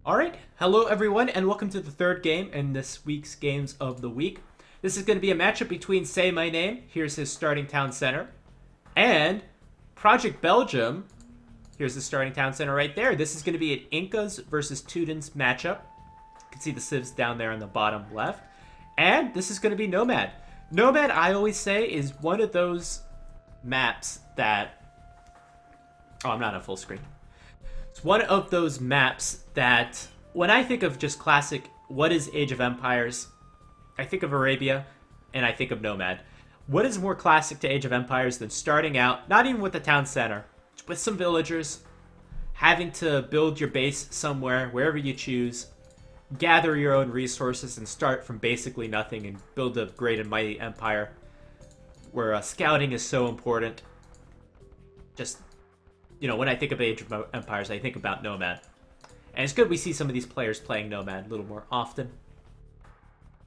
Alright, hello everyone, and welcome to the third game in this week's Games of the Week. This is going to be a matchup between Saymyname, here's his starting town center, and Project Belgium, here's the starting town center right there. This is going to be an Incas versus Teutons matchup. You can see the civs down there on the bottom left. And this is going to be Nomad. Nomad, I always say, is one of those maps that... Oh, I'm not on full screen. It's one of those maps that, when I think of just classic, what is Age of Empires, I think of Arabia, and I think of Nomad. What is more classic to Age of Empires than starting out, not even with the town center, with some villagers, having to build your base somewhere, wherever you choose, gather your own resources, and start from basically nothing and build a great and mighty empire, where scouting is so important. Just... You know, when I think of Age of Empires, I think about Nomad. And it's good we see some of these players playing Nomad a little more often.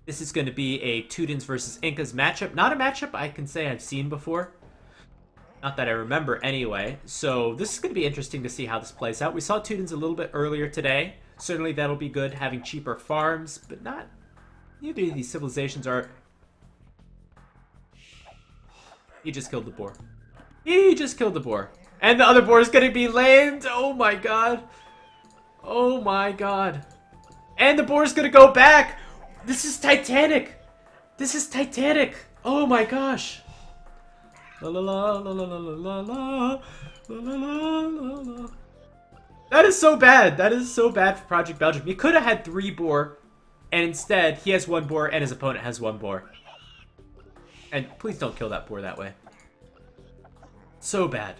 This is going to be a Teutons versus Incas matchup. Not a matchup I can say I've seen before. Not that I remember anyway. So this is going to be interesting to see how this plays out. We saw Teutons a little bit earlier today. Certainly that'll be good, having cheaper farms, but not... Neither of these civilizations are... He just killed the boar. He just killed the boar. And the other boar is going to be lamed. Oh my god. Oh my god. And the boar is going to go back. This is Titanic. This is Titanic. Oh my gosh. La la la la la la la la la la la la. That is so bad. That is so bad for Project Belgium. You could have had 3 boar. And instead, he has 1 boar and his opponent has 1 boar. And please don't kill that boar that way. So bad.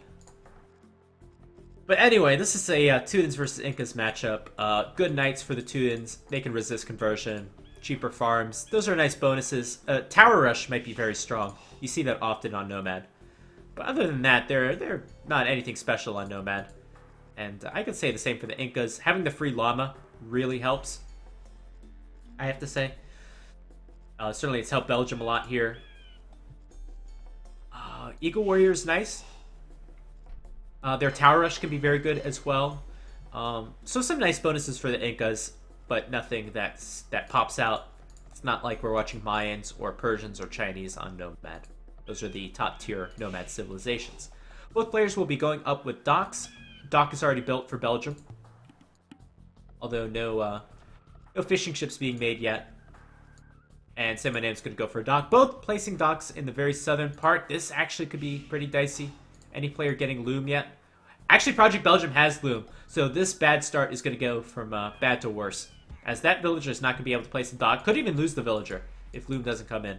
But anyway, this is a Teutons versus Incas matchup. Good knights for the Teutons. They can resist conversion. Cheaper farms. Those are nice bonuses. Tower Rush might be very strong. You see that often on Nomad. But other than that, they're not anything special on Nomad. And I could say the same for the Incas. Having the free llama really helps, I have to say. Certainly it's helped Belgium a lot here. Eagle Warrior is nice. Their Tower Rush can be very good as well. So some nice bonuses for the Incas, but nothing that pops out. It's not like we're watching Mayans or Persians or Chinese on Nomad. Those are the top tier Nomad civilizations. Both players will be going up with docks. Dock is already built for Belgium, although no fishing ships being made yet. And Saymayname's going to go for a dock. Both placing docks in the very southern part. This actually could be pretty dicey. Any player getting loom yet? Actually, Project Belgium has loom, so this bad start is going to go from bad to worse, as that villager is not going to be able to place a dock. Could even lose the villager if loom doesn't come in.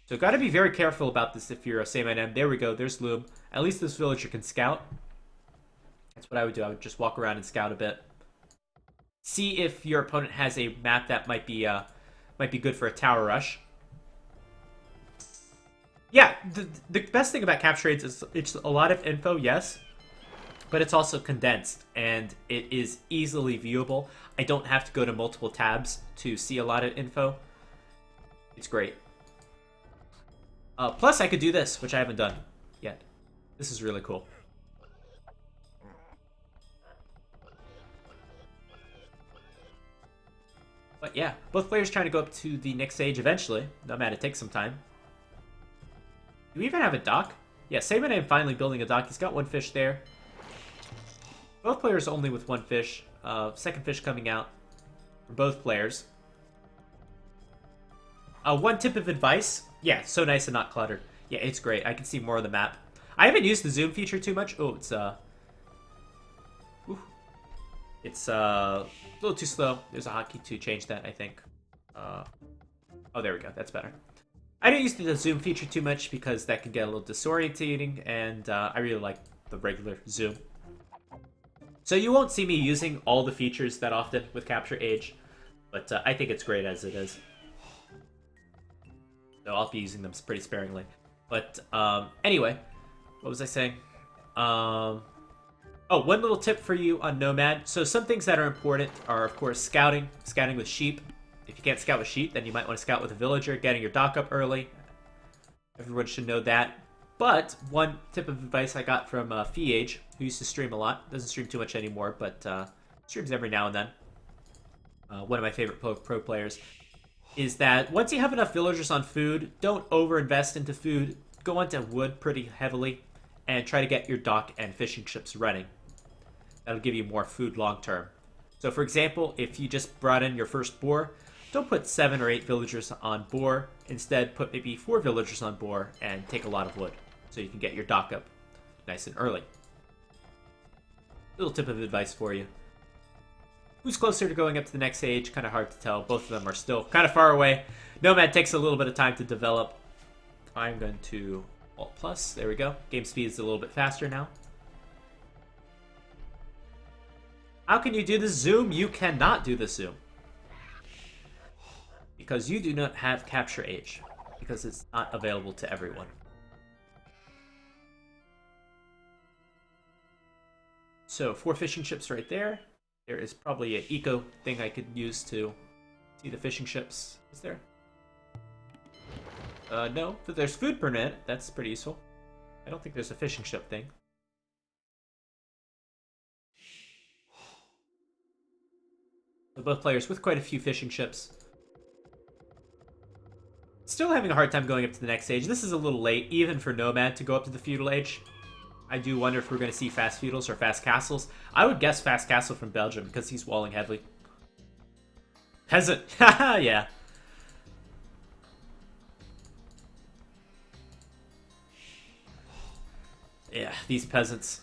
So got to be very careful about this if you're a Saymyname. There we go, there's loom. At least this villager can scout. That's what I would do. I would just walk around and scout a bit. See if your opponent has a map that might be good for a tower rush. Yeah, the best thing about capture raids is it's a lot of info, yes, but it's also condensed, and it is easily viewable. I don't have to go to multiple tabs to see a lot of info. It's great. Plus, I could do this, which I haven't done yet. This is really cool. But yeah, both players trying to go up to the next stage eventually. No matter, it takes some time. Do we even have a dock? Yeah, Saymyname finally building a dock. He's got 1 fish there. Both players only with 1 fish. Second fish coming out for both players. One tip of advice. Yeah, so nice and not cluttered. Yeah, it's great. I can see more of the map. I haven't used the zoom feature too much. Oh, it's it's a little too slow. There's a hotkey to change that, I think. Oh, there we go. That's better. I don't use the zoom feature too much because that can get a little disorientating, and I really like the regular zoom. So you won't see me using all the features that often with Capture Age, but I think it's great as it is. So I'll be using them pretty sparingly. But anyway, what was I saying? Oh, one little tip for you on Nomad. So some things that are important are, of course, scouting with sheep. If you can't scout with sheep, then you might want to scout with a villager, getting your dock up early. Everyone should know that. But one tip of advice I got from Fiage, who used to stream a lot, doesn't stream too much anymore, but streams every now and then. One of my favorite pro players, is that once you have enough villagers on food, don't overinvest into food. Go onto wood pretty heavily, and try to get your dock and fishing ships running. That'll give you more food long term. So for example, if you just brought in your first boar, don't put 7 or 8 villagers on boar. Instead, put maybe 4 villagers on boar and take a lot of wood so you can get your dock up nice and early. Little tip of advice for you. Who's closer to going up to the next stage? Kind of hard to tell. Both of them are still kind of far away. Nomad takes a little bit of time to develop. I'm going to Alt Plus. There we go. Game speed is a little bit faster now. How can you do the zoom? You cannot do the zoom. Because you do not have Capture Age. Because it's not available to everyone. So 4 fishing ships right there. There is probably an eco thing I could use to see the fishing ships. Is there? No, but there's food per minute. That's pretty useful. I don't think there's a fishing ship thing. So both players with quite a few fishing ships. Still having a hard time going up to the next stage. This is a little late, even for Nomad to go up to the feudal age. I do wonder if we're going to see fast feudals or fast castles. I would guess fast castle from Belgium because he's walling heavily. Peasant. Haha, yeah. Yeah, these peasants.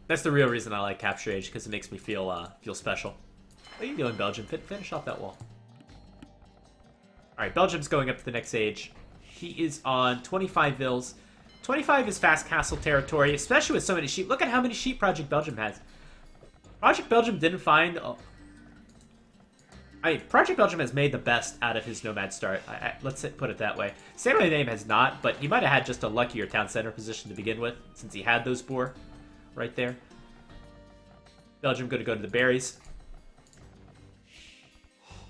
That's the real reason I like Capture Age, because it makes me feel special. What are you doing, Belgium? Finish off that wall. Alright, Belgium's going up to the next age. He is on 25 vills. 25 is fast castle territory, especially with so many sheep. Look at how many sheep Project Belgium has. Project Belgium didn't find... Project Belgium has made the best out of his Nomad start. Let's put it that way. Saymyname has not, but he might have had just a luckier town center position to begin with, since he had those boar right there. Belgium going to go to the berries.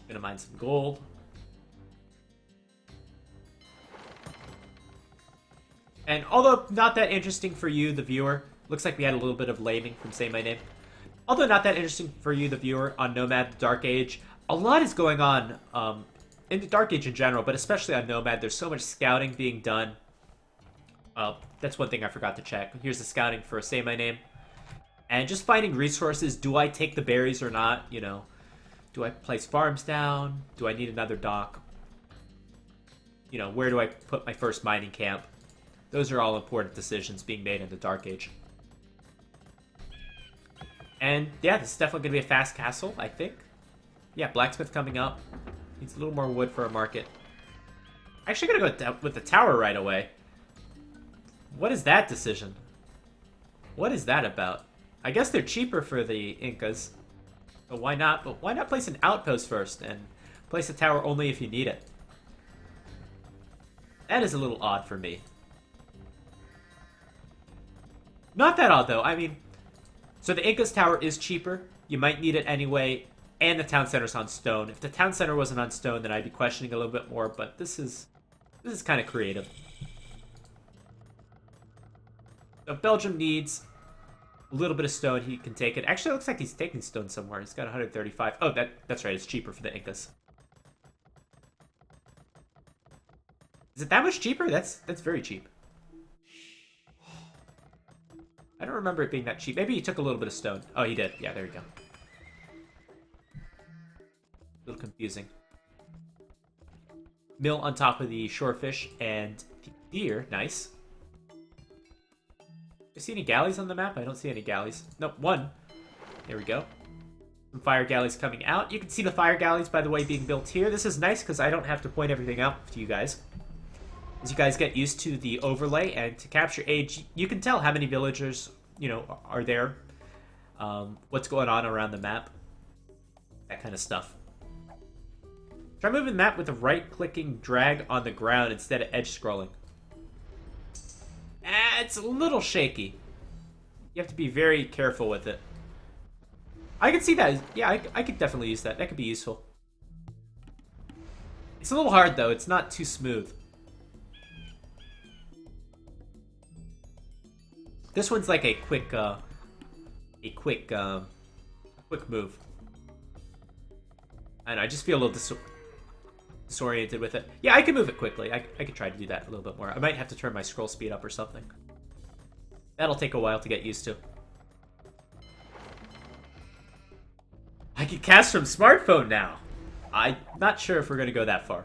Going to mine some gold. And although not that interesting for you, the viewer, looks like we had a little bit of laming from Saymyname. Although not that interesting for you, the viewer, on Nomad, the Dark Age, a lot is going on in the Dark Age in general, but especially on Nomad. There's so much scouting being done. That's one thing I forgot to check. Here's the scouting for Saymyname. And just finding resources. Do I take the berries or not? You know, do I place farms down? Do I need another dock? You know, where do I put my first mining camp? Those are all important decisions being made in the Dark Age. And yeah, this is definitely going to be a fast castle, I think. Yeah, blacksmith coming up. Needs a little more wood for a market. Actually going to go with the tower right away. What is that decision? What is that about? I guess they're cheaper for the Incas. But why not? But why not place an outpost first and place a tower only if you need it? That is a little odd for me. Not that odd, though. I mean, so the Incas tower is cheaper. You might need it anyway. And the town center's on stone. If the town center wasn't on stone, then I'd be questioning a little bit more. But this is kind of creative. So Belgium needs a little bit of stone. He can take it. Actually, it looks like he's taking stone somewhere. He's got 135. Oh, that's right. It's cheaper for the Incas. Is it that much cheaper? That's very cheap. I don't remember it being that cheap. Maybe he took a little bit of stone. Oh, he did. Yeah, there you go. A little confusing. Mill on top of the shorefish and the deer. Nice. Do you see any galleys on the map? I don't see any galleys. Nope, one. There we go. Some fire galleys coming out. You can see the fire galleys, by the way, being built here. This is nice because I don't have to point everything out to you guys. As you guys get used to the overlay and to Capture Age, you can tell how many villagers, you know, are there. What's going on around the map. That kind of stuff. Try moving the map with a right-clicking drag on the ground instead of edge-scrolling. It's a little shaky. You have to be very careful with it. I can see that. Yeah, I could definitely use that. That could be useful. It's a little hard, though. It's not too smooth. This one's like a quick move. I don't know, I just feel a little disoriented with it. Yeah, I can move it quickly. I could try to do that a little bit more. I might have to turn my scroll speed up or something. That'll take a while to get used to. I can cast from smartphone now. I'm not sure if we're going to go that far.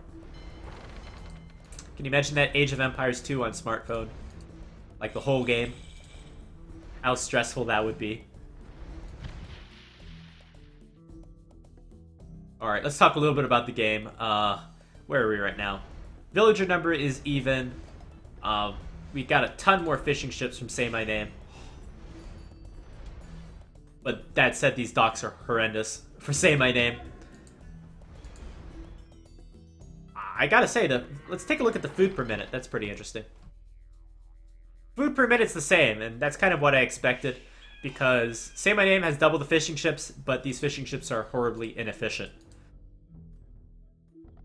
Can you imagine that Age of Empires 2 on smartphone? Like the whole game? How stressful that would be. Alright, let's talk a little bit about the game. Where are we right now? Villager number is even. We got a ton more fishing ships from Saymyname. But that said, these docks are horrendous for Saymyname. I gotta say, let's take a look at the food per minute. That's pretty interesting. Food per minute's the same, and that's kind of what I expected, because Saymyname has double the fishing ships, but these fishing ships are horribly inefficient.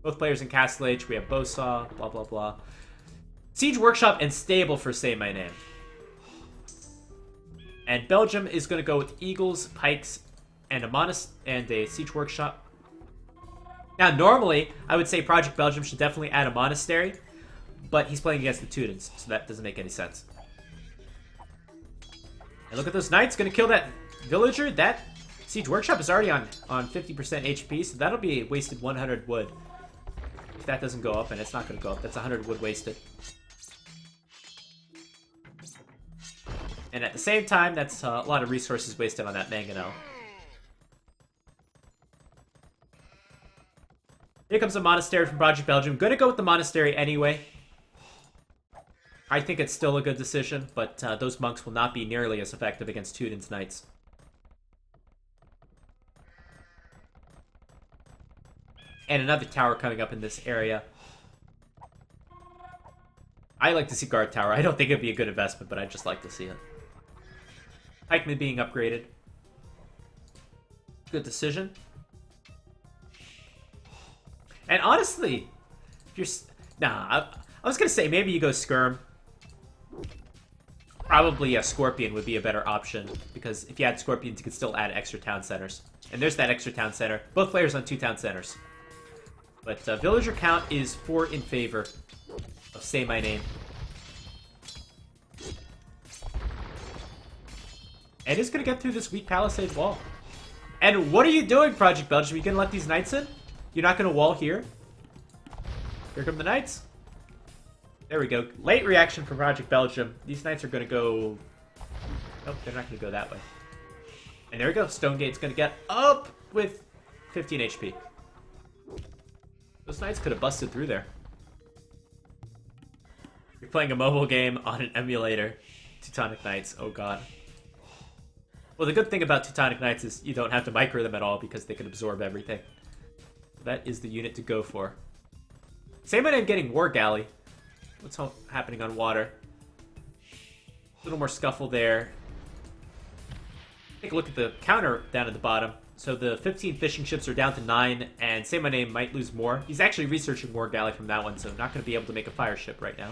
Both players in Castle Age, we have Bowsaw, blah blah blah. Siege Workshop and Stable for Saymyname. And Belgium is going to go with Eagles, Pikes, and a Siege Workshop. Now, normally, I would say Project Belgium should definitely add a monastery, but he's playing against the Teutons, so that doesn't make any sense. And look at those knights, going to kill that villager. That Siege Workshop is already on 50% HP, so that'll be wasted 100 wood. If that doesn't go up, and it's not going to go up, that's 100 wood wasted. And at the same time, that's a lot of resources wasted on that mangonel. Here comes a monastery from Project Belgium. Gonna go with the monastery anyway. I think it's still a good decision, but those monks will not be nearly as effective against Teutons knights. And another tower coming up in this area. I like to see guard tower. I don't think it'd be a good investment, but I'd just like to see it. Pikeman being upgraded. Good decision. And honestly, if you're... Nah, I was going to say maybe you go Skirm. Probably a Scorpion would be a better option, because if you add Scorpions, you could still add extra town centers. And there's that extra town center. Both players on 2 town centers. But villager count is 4 in favor of Saymyname. And it's going to get through this weak palisade wall. And what are you doing, Project Belgium? Are you going to let these knights in? You're not going to wall here? Here come the knights. There we go. Late reaction from Project Belgium. These knights are going to go... Nope, they're not going to go that way. And there we go. Stonegate's going to get up with 15 HP. Those knights could have busted through there. You're playing a mobile game on an emulator. Teutonic Knights. Oh, God. Well, the good thing about Teutonic Knights is you don't have to micro them at all because they can absorb everything. That is the unit to go for. Saymyname getting War Galley. What's happening on water? A little more scuffle there. Take a look at the counter down at the bottom. So the 15 fishing ships are down to 9, and Saymyname might lose more. He's actually researching War Galley from that one, so not going to be able to make a fire ship right now.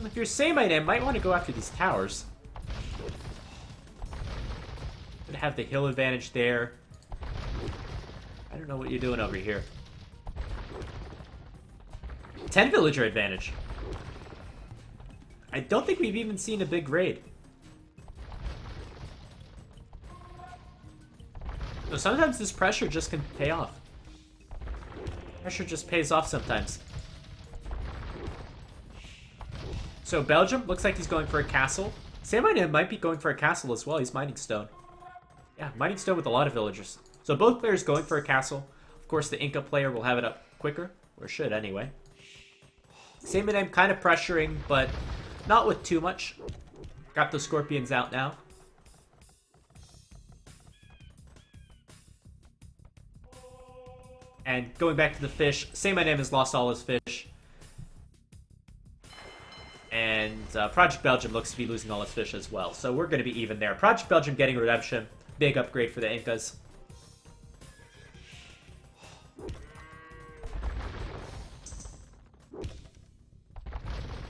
If you're Saymyname, might want to go after these towers. Gonna have the hill advantage there. I don't know what you're doing over here. 10 villager advantage. I don't think we've even seen a big raid. So sometimes this pressure just can pay off. Pressure just pays off sometimes. So Belgium looks like he's going for a castle. Saymyname might be going for a castle as well. He's mining stone. Yeah, mining stone with a lot of villagers. So both players going for a castle. Of course, the Inca player will have it up quicker, or should anyway. Saymyname kind of pressuring, but not with too much. Got the Scorpions out now. And going back to the fish, Saymyname has lost all his fish. And Project Belgium looks to be losing all its fish as well. So we're going to be even there. Project Belgium getting redemption. Big upgrade for the Incas.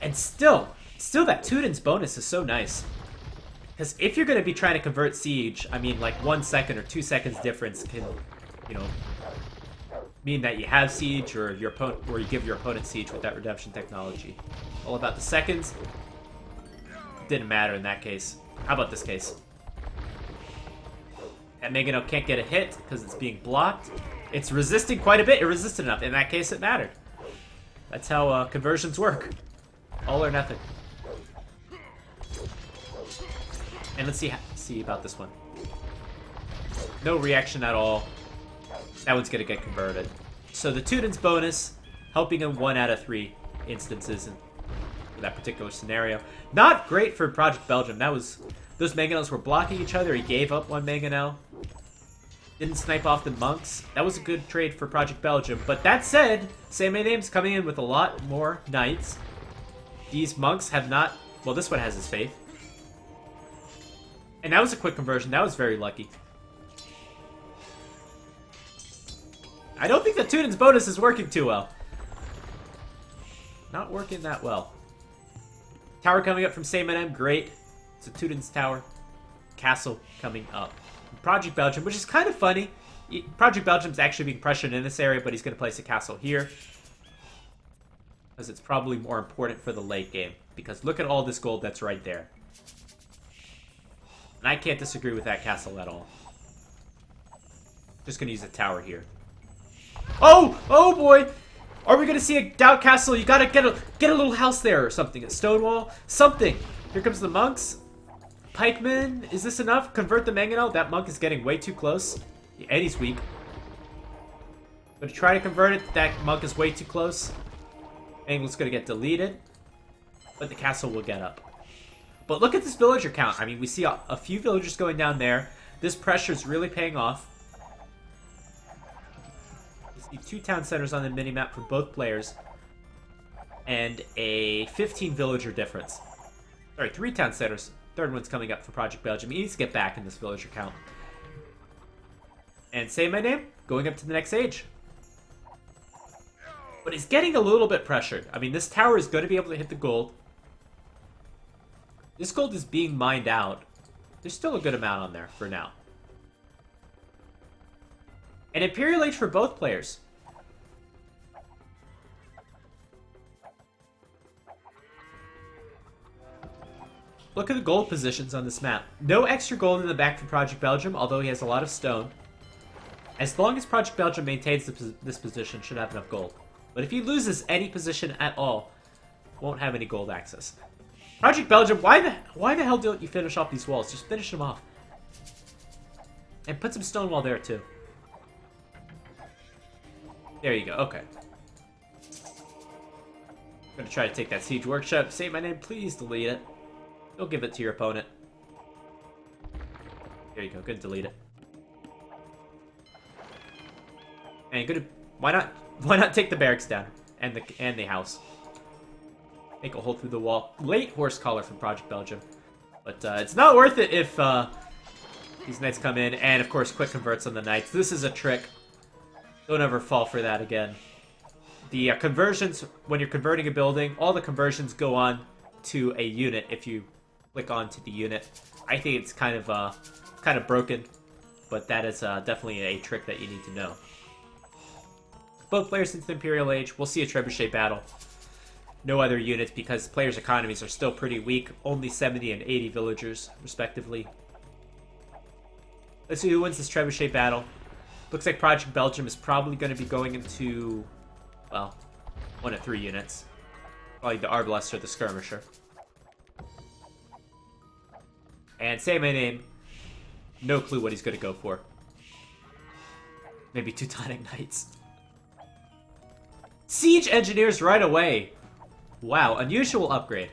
And And still that Teutons bonus is so nice. Because if you're going to be trying to convert siege, I mean, like 1 second or 2 seconds difference can, you know, mean that you have siege or your opponent, or you give your opponent siege with that redemption technology. All about the seconds. Didn't matter in that case. How about this case? That Megano can't get a hit because it's being blocked. It's resisting quite a bit. It resisted enough. In that case, it mattered. That's how conversions work. All or nothing. And let's see about this one. No reaction at all. That one's gonna get converted. So the Teutons bonus, helping in 1 out of 3 instances in that particular scenario. Not great for Project Belgium. That was, those Mangonels were blocking each other. He gave up 1 Mangonel. Didn't snipe off the monks. That was a good trade for Project Belgium. But that said, Saymyname's coming in with a lot more knights. These monks have not... Well, this one has his faith. And that was a quick conversion. That was very lucky. I don't think the Teutons bonus is working too well. Not working that well. Tower coming up from Saymyname, great. It's a Teutons tower. Castle coming up. Project Belgium, which is kind of funny. Project Belgium's actually being pressured in this area, but he's going to place a castle here. Because it's probably more important for the late game. Because look at all this gold that's right there. And I can't disagree with that castle at all. Just going to use a tower here. Oh! Oh boy! Are we going to see a doubt castle? You got to get a little house there or something. A stone wall? Something. Here comes the monks. Pikemen, is this enough? Convert the Mangonel. That monk is getting way too close. And he's weak. But to try to convert it, that monk is way too close. Angle's going to get deleted. But the castle will get up. But look at this villager count. I mean, we see a few villagers going down there. This pressure is really paying off. We see 2 town centers on the minimap for both players. And a 15 villager difference. Sorry, 3 town centers. Third one's coming up for Project Belgium. He needs to get back in this villager count. And Saymyname, going up to the next age. But he's getting a little bit pressured. I mean, this tower is going to be able to hit the gold. This gold is being mined out. There's still a good amount on there for now. And Imperial Age for both players. Look at the gold positions on this map. No extra gold in the back for Project Belgium, although he has a lot of stone. As long as Project Belgium maintains this position, should have enough gold. But if he loses any position at all, won't have any gold access. Project Belgium, why the hell don't you finish off these walls? Just finish them off. And put some stone wall there too. There you go, okay. I'm gonna try to take that siege workshop. Saymyname, please delete it. Don't give it to your opponent. There you go, good, delete it. And good, why not take the barracks down and the house? Make a hole through the wall. Late horse collar from Project Belgium, but it's not worth it if these knights come in. And of course, quick converts on the knights. This is a trick. Don't ever fall for that again. The conversions, when you're converting a building, all the conversions go on to a unit if you click onto the unit. I think it's kind of broken, but that is definitely a trick that you need to know. Both players into the Imperial Age. We'll see a trebuchet battle. No other units because players' economies are still pretty weak. Only 70 and 80 villagers, respectively. Let's see who wins this trebuchet battle. Looks like Project Belgium is probably going to be going into, well, 1 of 3 units. Probably the Arbalest or the Skirmisher. And Saymyname, no clue what he's going to go for. Maybe Teutonic Knights. Siege Engineers right away. Wow, unusual upgrade.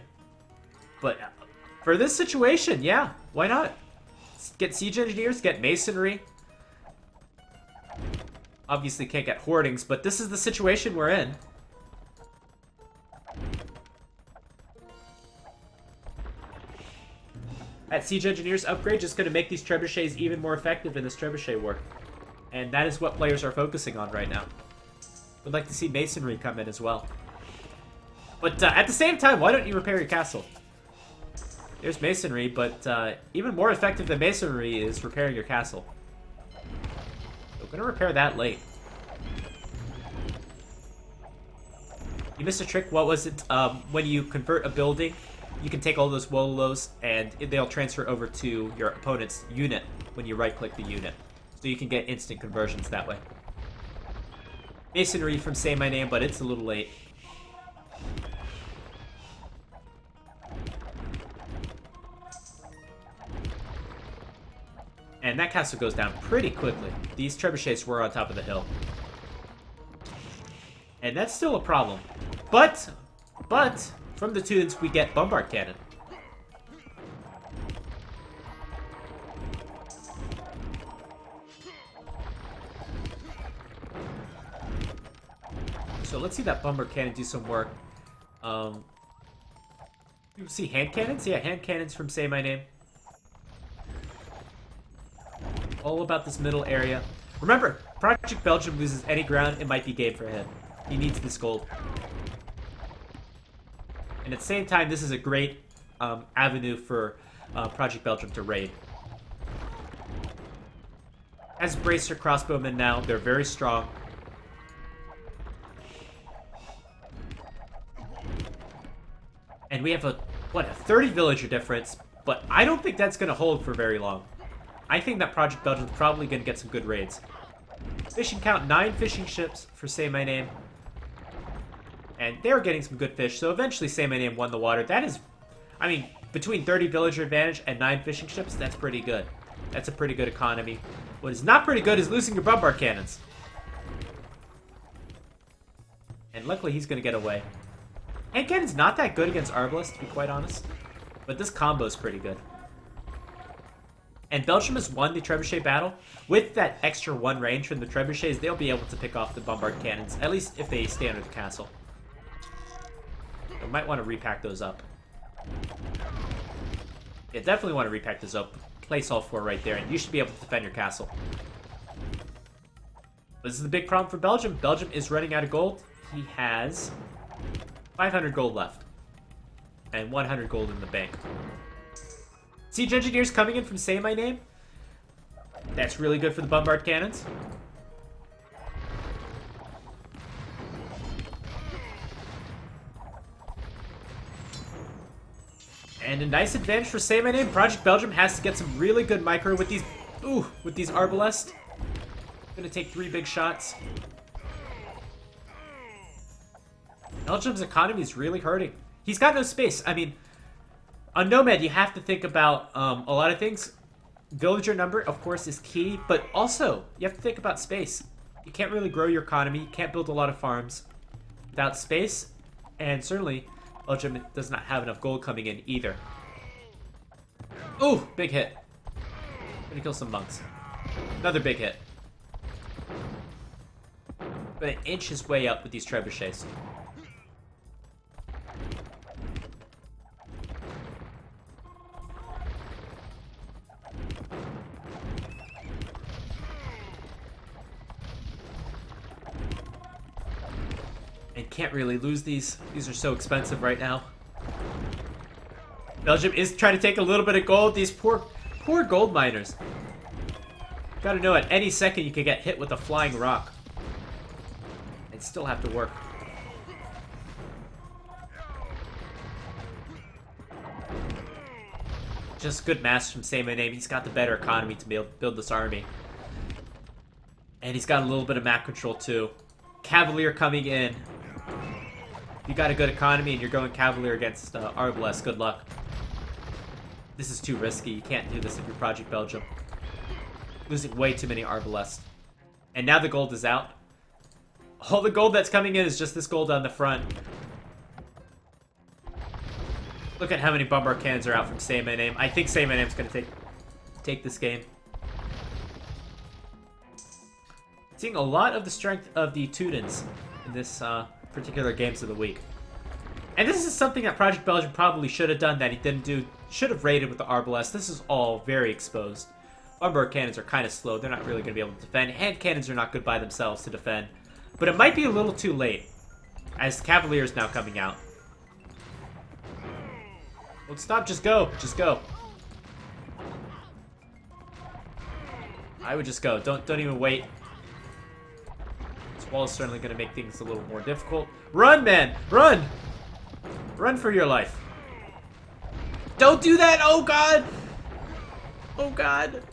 But for this situation, yeah, why not? Get Siege Engineers, get Masonry. Obviously can't get Hoardings, but this is the situation we're in. That Siege Engineers upgrade just going to make these trebuchets even more effective in this trebuchet war. And that is what players are focusing on right now. Would like to see Masonry come in as well. But at the same time, why don't you repair your castle? There's masonry, but even more effective than masonry is repairing your castle. We're gonna repair that late. You missed a trick. What was it? When you convert a building, you can take all those Wololos and they'll transfer over to your opponent's unit when you right-click the unit. So you can get instant conversions that way. Masonry from Saymyname, but it's a little late. And that castle goes down pretty quickly. These trebuchets were on top of the hill. And that's still a problem. But, from the Teutons we get bombard cannon. So let's see that bombard cannon do some work. You see hand cannons? Yeah, hand cannons from Saymyname. All about this middle area. Remember, Project Belgium loses any ground, it might be game for him. He needs this gold. And at the same time, this is a great avenue for Project Belgium to raid. As Bracer crossbowmen now, they're very strong. And we have a 30 villager difference, but I don't think that's going to hold for very long. I think that Project Belgium is probably going to get some good raids. Fishing count, 9 fishing ships for Saymyname. And they were getting some good fish, so eventually Saymyname won the water. That is, I mean, between 30 villager advantage and 9 fishing ships, that's pretty good. That's a pretty good economy. What is not pretty good is losing your bombard cannons. And luckily he's going to get away. Hand cannon's not that good against Arbalest, to be quite honest. But this combo's pretty good. And Belgium has won the trebuchet battle. With that extra 1 range from the trebuchets, they'll be able to pick off the bombard cannons, at least if they stay under the castle. You might want to repack those up. Yeah, definitely want to repack those up. Place all 4 right there, and you should be able to defend your castle. This is the big problem for Belgium. Belgium is running out of gold. He has 500 gold left. And 100 gold in the bank. Siege engineers coming in from Saymyname. That's really good for the bombard cannons. And a nice advantage for Saymyname. Project Belgium has to get some really good micro with these Arbalest. Gonna take 3 big shots. Belgium's economy is really hurting. He's got no space. I mean, on Nomad, you have to think about a lot of things. Villager number, of course, is key, but also, you have to think about space. You can't really grow your economy, you can't build a lot of farms without space, and certainly, Belgium does not have enough gold coming in either. Ooh, big hit. Gonna kill some monks. Another big hit. Gonna inch his way up with these trebuchets. And can't really lose these. These are so expensive right now. Belgium is trying to take a little bit of gold. These poor gold miners. Gotta know at any second you could get hit with a flying rock. And still have to work. Just good mass from Saymyname. He's got the better economy to be able to build this army. And he's got a little bit of map control too. Cavalier coming in. If you got a good economy and you're going Cavalier against Arbalest, good luck. This is too risky. You can't do this if you're Project Belgium. Losing way too many Arbalest. And now the gold is out. All the gold that's coming in is just this gold on the front. Look at how many bombard cannons are out from Saymyname. I think Saymayname's going to take this game. Seeing a lot of the strength of the Teutons in this particular games of the week. And this is something that Project Belgium probably should have done that he didn't do. Should have raided with the Arbalest. This is all very exposed. Bombard cannons are kind of slow. They're not really going to be able to defend. Hand cannons are not good by themselves to defend. But it might be a little too late, as Cavalier is now coming out. Don't stop, just go. Just go. I would just go. Don't even wait. This wall is certainly going to make things a little more difficult. Run, man! Run! Run for your life. Don't do that! Oh, God! Oh, God.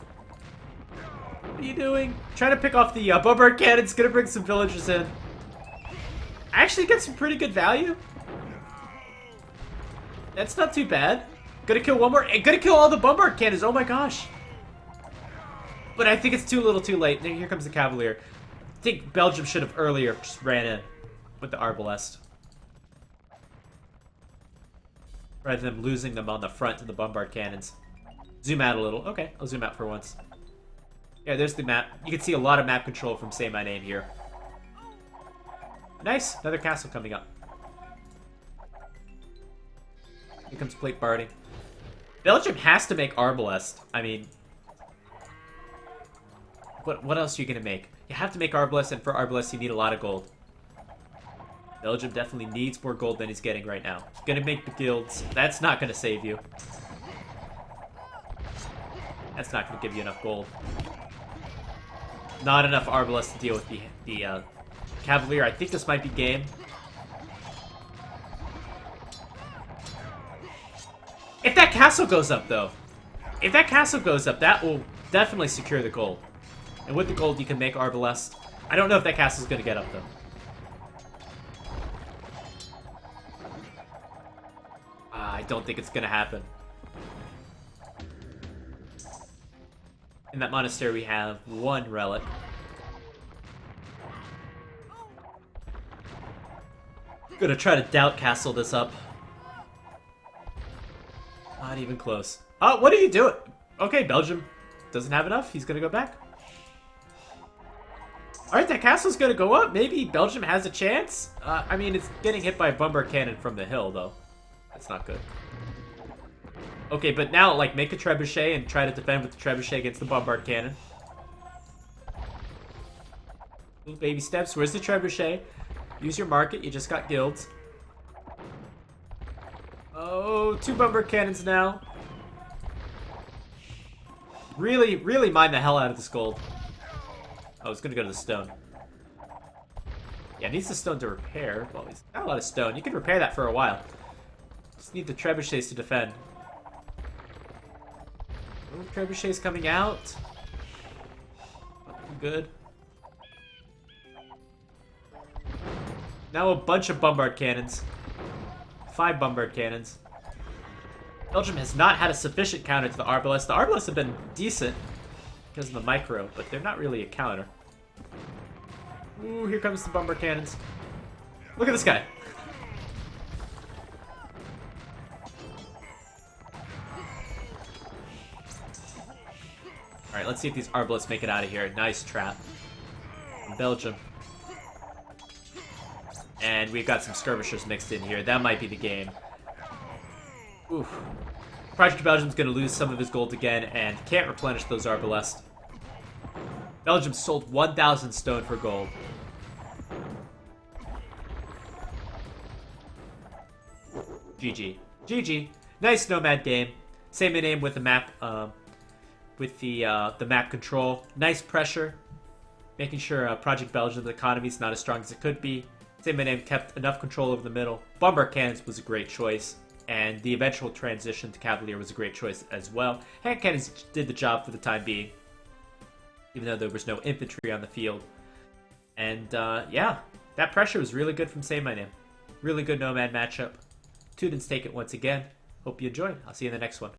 What are you doing? Trying to pick off the bombard cannon. It's going to bring some villagers in. I actually get some pretty good value. That's not too bad. Gonna kill one more. Gonna kill all the bombard cannons. Oh, my gosh. But I think it's too little too late. Here comes the Cavalier. I think Belgium should have earlier just ran in with the Arbalest. Rather than losing them on the front to the bombard cannons. Zoom out a little. Okay, I'll zoom out for once. Yeah, there's the map. You can see a lot of map control from Saymyname here. Nice! Another castle coming up. Here comes plate barding. Belgium has to make Arbalest. I mean... What else are you going to make? You have to make Arbalest, and for Arbalest you need a lot of gold. Belgium definitely needs more gold than he's getting right now. He's going to make the guilds. That's not going to save you. That's not going to give you enough gold. Not enough Arbalest to deal with the Cavalier. I think this might be game. If that castle goes up, though. If that castle goes up, that will definitely secure the gold. And with the gold, you can make Arbalest. I don't know if that castle's going to get up, though. I don't think it's going to happen. In that monastery, we have one relic. Gonna try to doubt castle this up. Not even close. Oh, what are you doing? Okay, Belgium doesn't have enough. He's gonna go back. Alright, that castle's gonna go up. Maybe Belgium has a chance. I mean, it's getting hit by a bombard cannon from the hill, though. That's not good. Okay, but now, like, make a trebuchet and try to defend with the trebuchet against the bombard cannon. Little baby steps. Where's the trebuchet? Use your market. You just got guilds. Oh, 2 bombard cannons now. Really, really mine the hell out of this gold. Oh, it's gonna go to the stone. Yeah, it needs the stone to repair. Well, he's got a lot of stone. You can repair that for a while. Just need the trebuchets to defend. Oh, trebuchets coming out. Good. Now a bunch of bombard cannons. 5 bombard cannons. Belgium has not had a sufficient counter to the Arbalest. The Arbalest have been decent because of the micro, but they're not really a counter. Ooh, here comes the bombard cannons. Look at this guy. Alright, let's see if these Arbalests make it out of here. Nice trap. Belgium. And we've got some skirmishers mixed in here. That might be the game. Oof. Project Belgium's going to lose some of his gold again and can't replenish those Arbalests. Belgium sold 1,000 stone for gold. GG. GG. Nice nomad game. Saymyname with the map, with the map control. Nice pressure. Making sure Project Belgium's economy is not as strong as it could be. Saymyname kept enough control over the middle. Bombard cannons was a great choice. And the eventual transition to Cavalier was a great choice as well. Hand cannons did the job for the time being. Even though there was no infantry on the field. And yeah, that pressure was really good from Saymyname. Really good nomad matchup. Teutons take it once again. Hope you enjoyed. I'll see you in the next one.